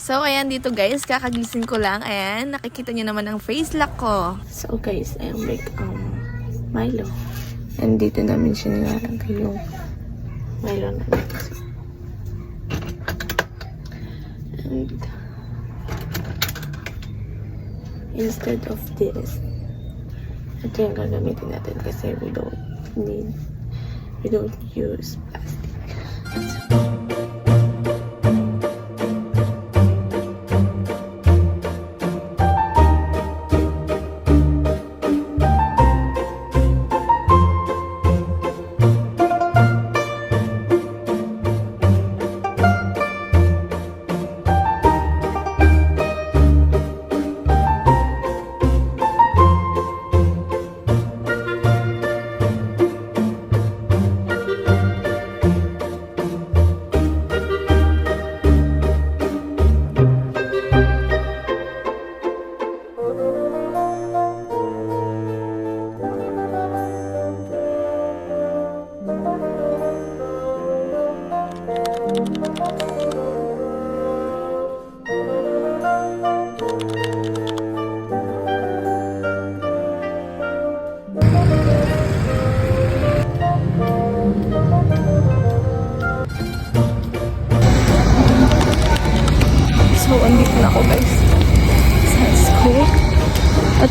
So, ayan dito guys, kakagising ko lang. Ayan, nakikita niyo naman ang face lock ko. So guys, ayan like Milo. And dito namin siya nilalagay yung Milo namin. And instead of this, ito yung gagamitin natin kasi we don't use plastic. So, andito na ako guys sa school. At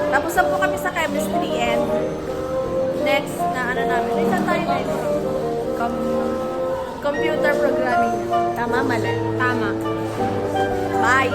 tapos na po kami sa chemistry and next na ano namin. Isa tayo next. Computer programming. Tama, mali? Tama. Bye!